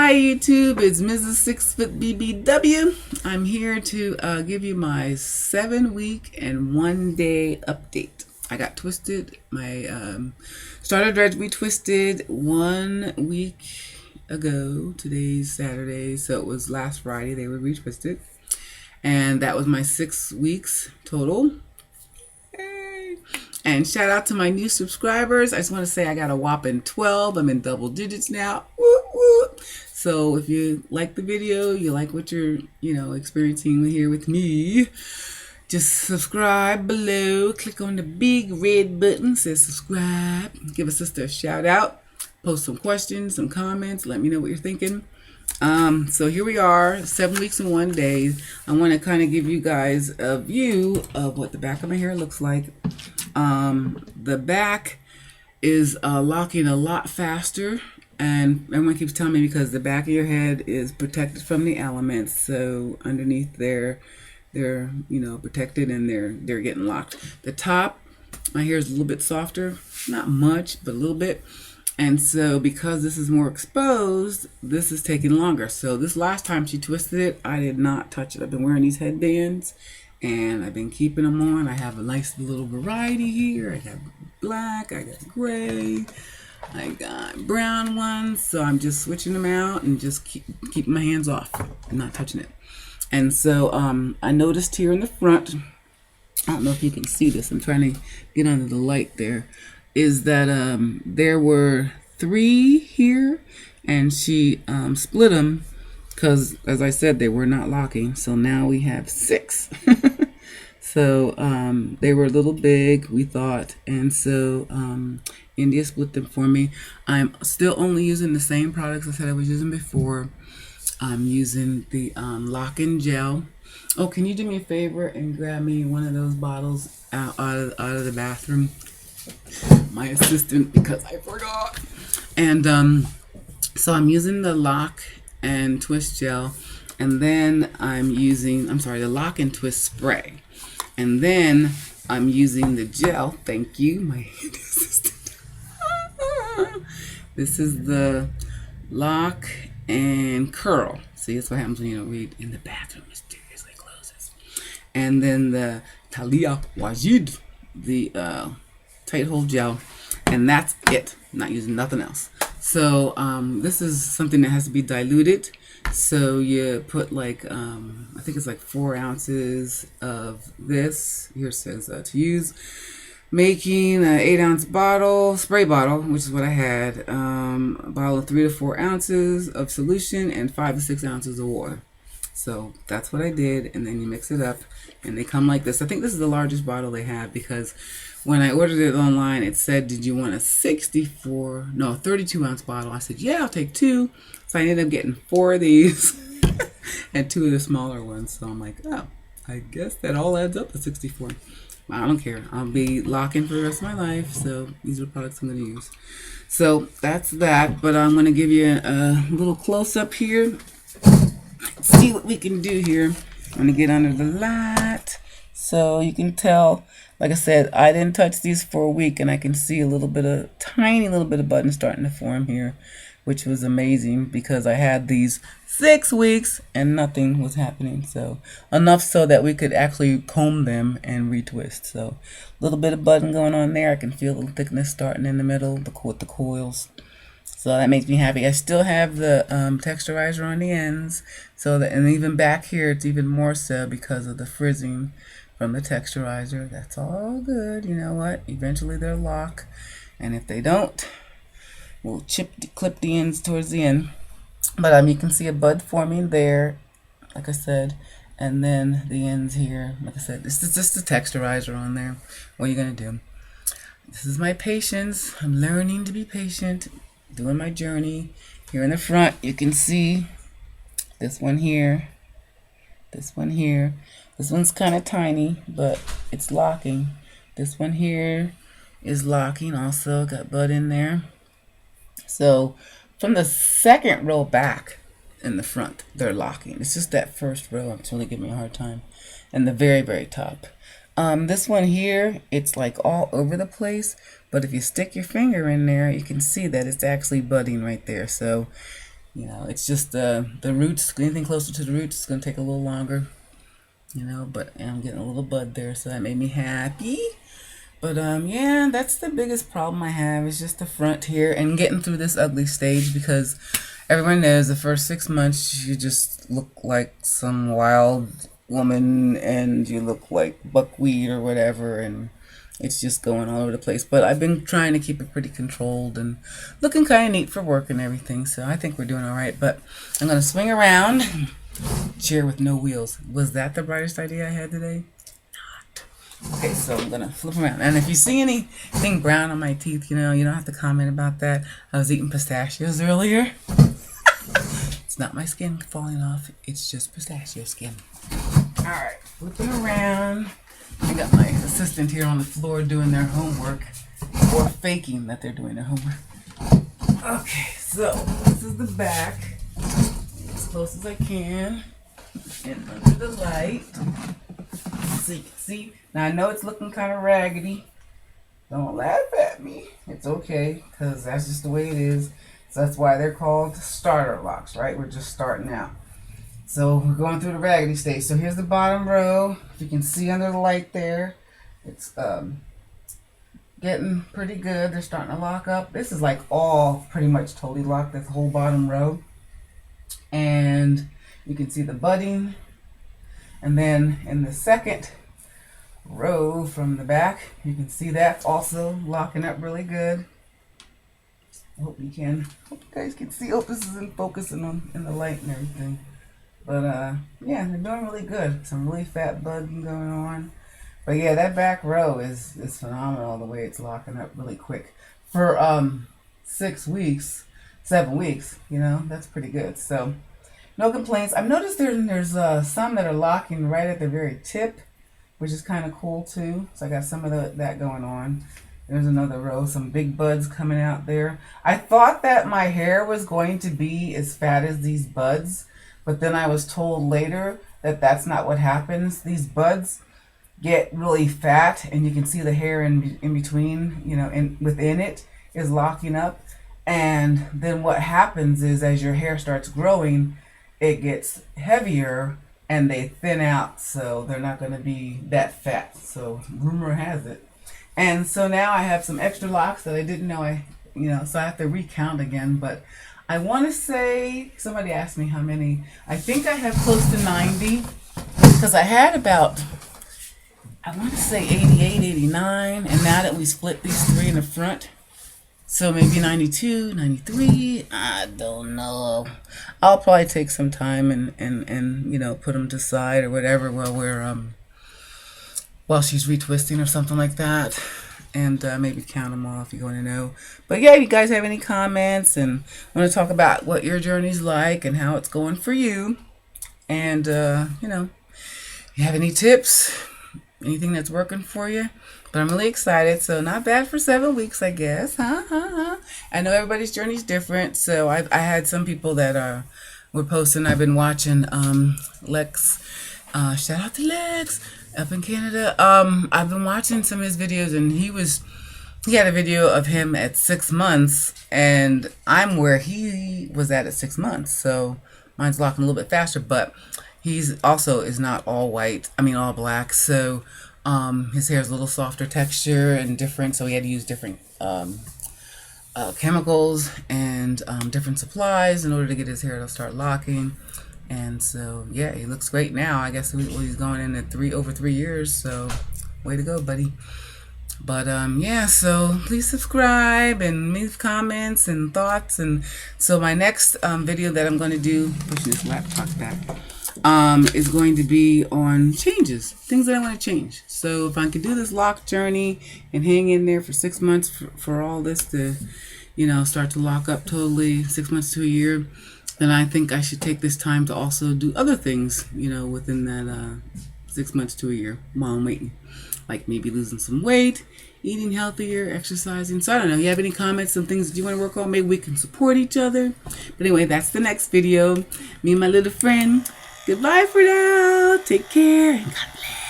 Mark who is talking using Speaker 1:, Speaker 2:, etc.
Speaker 1: Hi YouTube, it's Mrs. 6 Foot BBW. I'm here to give you my 7-week and 1-day update. I got twisted. My starter dreads retwisted 1 week ago. Today's Saturday, so it was last Friday they were retwisted. And that was my 6 weeks total. And shout out to my new subscribers. I just want to say I got a whopping 12. I'm in double digits now. Woo, woo. So if you like the video, you like what you're, experiencing here with me, just subscribe below. Click on the big red button, says subscribe. Give a sister a shout out. Post some questions, some comments. Let me know what you're thinking. So here we are, 7 weeks and 1 day. I want to kind of give you guys a view of what the back of my hair looks like. The back is locking a lot faster, and everyone keeps telling me because the back of your head is protected from the elements, so underneath they're protected and they're getting locked. The top, my hair is a little bit softer, not much, but a little bit. And so because this is more exposed, this is taking longer. So this last time she twisted it, I did not touch it. I've been wearing these headbands and I've been keeping them on. I have a nice little variety here. I got black, I got gray, I got brown ones. So I'm just switching them out and just keeping my hands off. I'm not touching it. And so I noticed here in the front, I don't know if you can see this. I'm trying to get under the light there. Is that there were 3 here, and she split them because, as I said, they were not locking. So now we have 6. So they were a little big, we thought, and so India split them for me. I'm still only using the same products I said I was using before. I'm using the lock-in gel. Oh, can you do me a favor and grab me one of those bottles out of the bathroom? My assistant, because I forgot. And so I'm using the lock and twist gel, and then I'm using the lock and twist spray, and then I'm using the gel. Thank you, my assistant. This is the lock and curl. See, that's what happens when you don't read. In the bathroom mysteriously closes. And then the Talia Wajid, the tight hold gel, and that's it. I'm not using nothing else. So this is something that has to be diluted. So you put like I think it's like 4 ounces of this. Here it says to use, making an 8-ounce bottle, spray bottle, which is what I had. A bottle of 3 to 4 ounces of solution and 5 to 6 ounces of water. So that's what I did, and then you mix it up, and they come like this. I think this is the largest bottle they have because when I ordered it online, it said, did you want a 32-ounce bottle? I said, yeah, I'll take 2. So I ended up getting 4 of these and 2 of the smaller ones. So I'm like, oh, I guess that all adds up to 64. I don't care. I'll be locking for the rest of my life. So these are the products I'm going to use. So that's that. But I'm going to give you a little close-up here. See what we can do here. I'm going to get under the light so you can tell. Like I said, I didn't touch these for a week, and I can see tiny little bit of buttons starting to form here, which was amazing because I had these 6 weeks and nothing was happening. So enough so that we could actually comb them and retwist. So a little bit of button going on there. I can feel the thickness starting in the middle with the coils. So that makes me happy. I still have the texturizer on the ends, and even back here it's even more so because of the frizzing from the texturizer. That's all good. You know what? Eventually they'll lock, and if they don't, we'll clip the ends towards the end. But you can see a bud forming there, like I said, and then the ends here. Like I said, this is just the texturizer on there. What are you gonna do? This is my patience. I'm learning to be patient, doing my journey. Here in the front, you can see this one here, this one here. This one's kind of tiny, but it's locking. This one here is locking also. Got bud in there. So from the second row back in the front, they're locking. It's just that first row I'm really giving me a hard time. And the very, very top. This one here, it's like all over the place. But if you stick your finger in there, you can see that it's actually budding right there. So You know, it's just the roots. Anything closer to the roots is going to take a little longer. You know, but I'm getting a little bud there, so that made me happy. But yeah, that's the biggest problem I have is just the front here and getting through this ugly stage, because everyone knows the first 6 months you just look like some wild woman and you look like buckwheat or whatever, and it's just going all over the place. But I've been trying to keep it pretty controlled and looking kind of neat for work and everything, so I think we're doing all right. But I'm going to swing around. Chair with no wheels. Was that the brightest idea I had today? Not. Okay, so I'm gonna flip around. And if you see anything brown on my teeth, you know, you don't have to comment about that. I was eating pistachios earlier. It's not my skin falling off. It's just pistachio skin. Alright, flipping around. I got my assistant here on the floor doing their homework. Or faking that they're doing their homework. Okay, so this is the back. As close as I can, and under the light, so you can see. Now I know it's looking kind of raggedy. Don't laugh at me. It's okay, because that's just the way it is. So that's why they're called starter locks, right? We're just starting out. So we're going through the raggedy stage. So here's the bottom row. If you can see under the light there, it's getting pretty good. They're starting to lock up. This is like all pretty much totally locked, this whole bottom row. And you can see the budding, and then in the second row from the back you can see that also locking up really good. Hope you guys can see. Hope this isn't focusing in the light and everything, but yeah, they're doing really good. Some really fat budding going on. But yeah, that back row is phenomenal, the way it's locking up really quick for 7 weeks, you know, that's pretty good. So no complaints. I've noticed there's some that are locking right at the very tip, which is kind of cool too. So I got some of that going on. There's another row, some big buds coming out there. I thought that my hair was going to be as fat as these buds, but then I was told later that that's not what happens. These buds get really fat, and you can see the hair in between, you know, within it is locking up. And then what happens is, as your hair starts growing, it gets heavier and they thin out, so they're not going to be that fat. So rumor has it. And so now I have some extra locks that I didn't know so I have to recount again. But I want to say, somebody asked me how many. I think I have close to 90, because I had about, I want to say 88, 89, and now that we split these three in the front, so maybe 92, 93, I don't know. I'll probably take some time and you know, put them to side or whatever while she's retwisting or something like that, and maybe count them all if you want to know. But yeah, if you guys have any comments and want to talk about what your journey's like and how it's going for you, and you know, if you have any tips, anything that's working for you. But I'm really excited. So not bad for 7 weeks, I guess. I know everybody's journey's different. So I had some people that were posting. I've been watching Lex. Shout out to Lex up in Canada. I've been watching some of his videos, and he had a video of him at 6 months, and I'm where he was at 6 months. So mine's locking a little bit faster, but he's also is not all white. I mean all black. So his hair is a little softer texture and different, so he had to use different chemicals and different supplies in order to get his hair to start locking. And so yeah, he looks great now. I guess he's going in at over 3 years, so way to go, buddy. But yeah, so please subscribe and leave comments and thoughts. And so my next video that I'm going to do, pushing this laptop back, is going to be on changes, things that I want to change. So if I could do this lock journey and hang in there for 6 months for all this to, you know, start to lock up totally, 6 months to a year, then I think I should take this time to also do other things, you know, within that 6 months to a year while I'm waiting. Like maybe losing some weight, eating healthier, exercising. So I don't know. You have any comments and things that you want to work on? Maybe we can support each other. But anyway, that's the next video. Me and my little friend. Goodbye for now. Take care and God bless.